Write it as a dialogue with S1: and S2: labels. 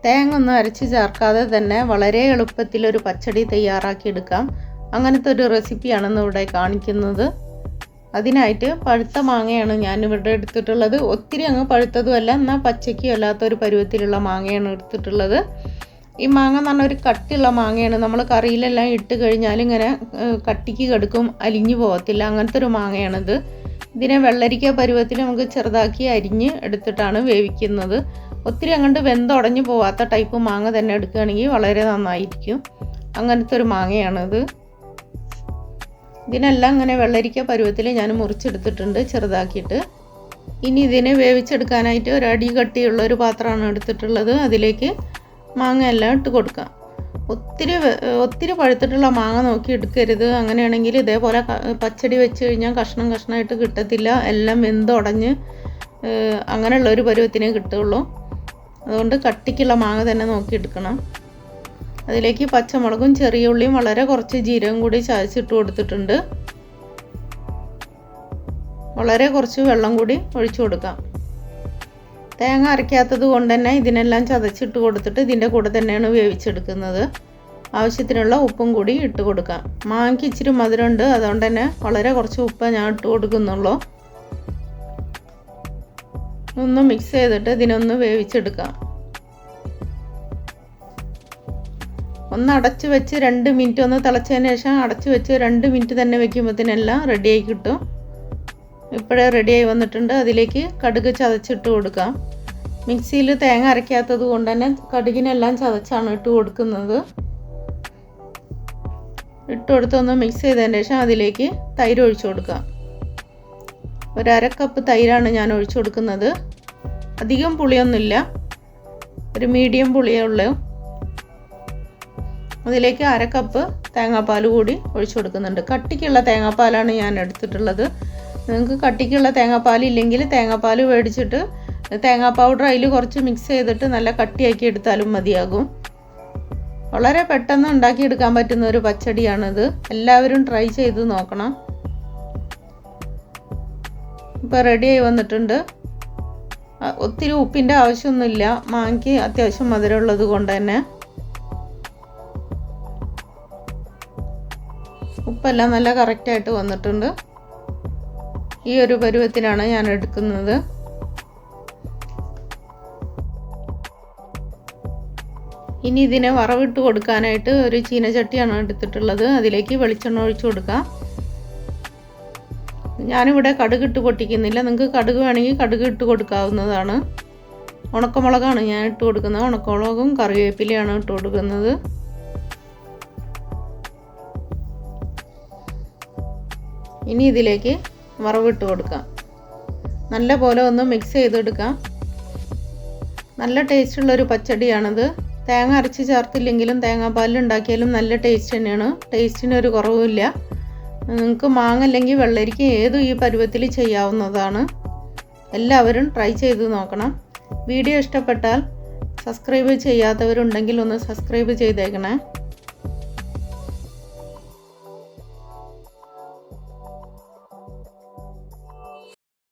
S1: തേങ്ങ ഒന്നും അരച്ച് ചേർക്കാതെ തന്നെ വളരെ എളുപ്പത്തിലൊരു പച്ചടി തയ്യാറാക്കിയെടുക്കാം. അങ്ങനത്തെ ഒരു റെസിപ്പിയാണ് ഇവിടെ കാണിക്കുന്നത്. അതിനായിട്ട് പഴുത്ത മാങ്ങയാണ് ഞാനിവിടെ എടുത്തിട്ടുള്ളത്. ഒത്തിരി അങ്ങ് പഴുത്തതുമല്ല, എന്നാൽ പച്ചയ്ക്കും അല്ലാത്തൊരു പരുവത്തിലുള്ള മാങ്ങയാണ് എടുത്തിട്ടുള്ളത്. ഈ മാങ്ങ എന്ന് പറഞ്ഞാൽ ഒരു കട്ടിയുള്ള മാങ്ങയാണ്. നമ്മൾ കറിയിലെല്ലാം ഇട്ട് കഴിഞ്ഞാൽ ഇങ്ങനെ കട്ടിക്ക് കിടക്കും, അലിഞ്ഞു പോകത്തില്ല. അങ്ങനത്തെ ഒരു മാങ്ങയാണിത്. ഇതിനെ വെള്ളരിക്ക പരുവത്തിൽ നമുക്ക് ചെറുതാക്കി അരിഞ്ഞ് എടുത്തിട്ടാണ് വേവിക്കുന്നത്. ഒത്തിരി അങ്ങോട്ട് വെന്തുടഞ്ഞു പോവാത്ത ടൈപ്പ് മാങ്ങ തന്നെ എടുക്കുകയാണെങ്കിൽ വളരെ നന്നായിരിക്കും. അങ്ങനത്തെ ഒരു മാങ്ങയാണിത്. ഇതിനെല്ലാം ഇങ്ങനെ വെള്ളരിക്ക പരുവത്തിൽ ഞാൻ മുറിച്ചെടുത്തിട്ടുണ്ട് ചെറുതാക്കിയിട്ട്. ഇനി ഇതിനെ വേവിച്ചെടുക്കാനായിട്ട് ഒരു അടി കട്ടിയുള്ള ഒരു പാത്രമാണ് എടുത്തിട്ടുള്ളത്. അതിലേക്ക് മാങ്ങ എല്ലാം ഇട്ട് കൊടുക്കാം. ഒത്തിരി പഴുത്തിട്ടുള്ള മാങ്ങ നോക്കി എടുക്കരുത്. അങ്ങനെയാണെങ്കിൽ ഇതേപോലെ പച്ചടി വെച്ച് കഴിഞ്ഞാൽ കഷ്ണം കഷ്ണമായിട്ട് കിട്ടത്തില്ല. എല്ലാം വെന്തുടഞ്ഞ് അങ്ങനെയുള്ള ഒരു പരുവത്തിനേ കിട്ടുള്ളൂ. അതുകൊണ്ട് കട്ടിക്കുള്ള മാങ്ങ തന്നെ നോക്കി എടുക്കണം. അതിലേക്ക് പച്ചമുളകും ചെറിയ ഉള്ളിയും വളരെ കുറച്ച് ജീരകം കൂടി ചതച്ചിട്ട് കൊടുത്തിട്ടുണ്ട്. വളരെ കുറച്ച് വെള്ളം കൂടി ഒഴിച്ചു കൊടുക്കാം. തേങ്ങ അരയ്ക്കാത്തത് കൊണ്ട് തന്നെ ഇതിനെല്ലാം ചതച്ചിട്ട് കൊടുത്തിട്ട് ഇതിൻ്റെ കൂടെ തന്നെയാണ് വേവിച്ചെടുക്കുന്നത്. ആവശ്യത്തിനുള്ള ഉപ്പും കൂടി ഇട്ട് കൊടുക്കാം. മാങ്ങയ്ക്ക് ഇച്ചിരി മധുരമുണ്ട്, അതുകൊണ്ട് തന്നെ വളരെ കുറച്ച് ഉപ്പ് ഞാൻ ഇട്ട് കൊടുക്കുന്നുള്ളൂ. ഒന്ന് മിക്സ് ചെയ്തിട്ട് ഇതിനൊന്ന് വേവിച്ചെടുക്കാം. ഒന്ന് അടച്ച് വെച്ച് 2 മിനിറ്റ് ഒന്ന് തിളച്ചതിന് ശേഷം അടച്ച് വെച്ച് 2 മിനിറ്റ് തന്നെ വെക്കുമ്പോഴത്തേനെല്ലാം റെഡിയായി കിട്ടും. ഇപ്പോഴേ റെഡിയായി വന്നിട്ടുണ്ട്. അതിലേക്ക് കടുക് ചതച്ചിട്ട് കൊടുക്കാം. മിക്സിയിൽ തേങ്ങ അരയ്ക്കാത്തത് കൊണ്ട് തന്നെ കടുകിനെല്ലാം ചതച്ചാണ് ഇട്ട് കൊടുക്കുന്നത്. ഇട്ട് കൊടുത്തൊന്ന് മിക്സ് ചെയ്തതിന് ശേഷം അതിലേക്ക് തൈര് ഒഴിച്ചു കൊടുക്കാം. ഒരു 1/2 കപ്പ് തൈരാണ് ഞാൻ ഒഴിച്ചു കൊടുക്കുന്നത്. അധികം പുളിയൊന്നുമില്ല, ഒരു മീഡിയം പുളിയേ ഉള്ളൂ. അതിലേക്ക് 1/2 കപ്പ് തേങ്ങാപ്പാൽ കൂടി ഒഴിച്ചു കൊടുക്കുന്നുണ്ട്. കട്ടിക്കുള്ള തേങ്ങാപ്പാലാണ് ഞാൻ എടുത്തിട്ടുള്ളത്. നിങ്ങൾക്ക് കട്ടിക്കുള്ള തേങ്ങാപ്പാൽ ഇല്ലെങ്കിൽ തേങ്ങാപ്പാൽ മേടിച്ചിട്ട് തേങ്ങാ പൗഡർ അതിൽ കുറച്ച് മിക്സ് ചെയ്തിട്ട് നല്ല കട്ടിയാക്കി എടുത്താലും മതിയാകും. വളരെ പെട്ടെന്ന് ഉണ്ടാക്കിയെടുക്കാൻ പറ്റുന്ന ഒരു പച്ചടിയാണിത്. എല്ലാവരും ട്രൈ ചെയ്ത് നോക്കണം. ഇപ്പോൾ റെഡിയായി വന്നിട്ടുണ്ട്. ഒത്തിരി ഉപ്പിൻ്റെ ആവശ്യമൊന്നുമില്ല. മാങ്ങയ്ക്ക് അത്യാവശ്യം മധുരമുള്ളത് കൊണ്ട് തന്നെ ഉപ്പെല്ലാം നല്ല കറക്റ്റായിട്ട് വന്നിട്ടുണ്ട്. ഈ ഒരു പരുവത്തിനാണ് ഞാൻ എടുക്കുന്നത്. ഇനി ഇതിനെ വറവിട്ട് കൊടുക്കാനായിട്ട് ഒരു ചീനച്ചട്ടിയാണ് എടുത്തിട്ടുള്ളത്. അതിലേക്ക് വെളിച്ചെണ്ണ ഒഴിച്ചു കൊടുക്കാം. ഞാനിവിടെ കടുക് ഇട്ട് പൊട്ടിക്കുന്നില്ല. നിങ്ങൾക്ക് കടുക് വേണമെങ്കിൽ കടുക് ഇട്ട് കൊടുക്കാവുന്നതാണ്. ഉണക്കമുളകാണ് ഞാൻ ഇട്ട് കൊടുക്കുന്നത്. ഉണക്കമുളകും കറിവേപ്പിലയാണ് ഇട്ട് കൊടുക്കുന്നത്. ഇനി ഇതിലേക്ക് വറവിട്ട് കൊടുക്കാം. നല്ല പോലെ ഒന്ന് മിക്സ് ചെയ്തെടുക്കാം. നല്ല ടേസ്റ്റുള്ളൊരു പച്ചടിയാണിത്. തേങ്ങ അരച്ച് ചേർത്തില്ലെങ്കിലും തേങ്ങാപ്പാലിൽ ഉണ്ടാക്കിയാലും നല്ല ടേസ്റ്റ് തന്നെയാണ്. ടേസ്റ്റിനൊരു കുറവുമില്ല. നിങ്ങൾക്ക് മാങ്ങ അല്ലെങ്കിൽ വെള്ളരിക്ക ഏതും ഈ പരുവത്തിൽ ചെയ്യാവുന്നതാണ്. എല്ലാവരും ട്രൈ ചെയ്ത് നോക്കണം. വീഡിയോ ഇഷ്ടപ്പെട്ടാൽ സബ്സ്ക്രൈബ് ചെയ്യാത്തവരുണ്ടെങ്കിൽ ഒന്ന് സബ്സ്ക്രൈബ് ചെയ്തേക്കണേ.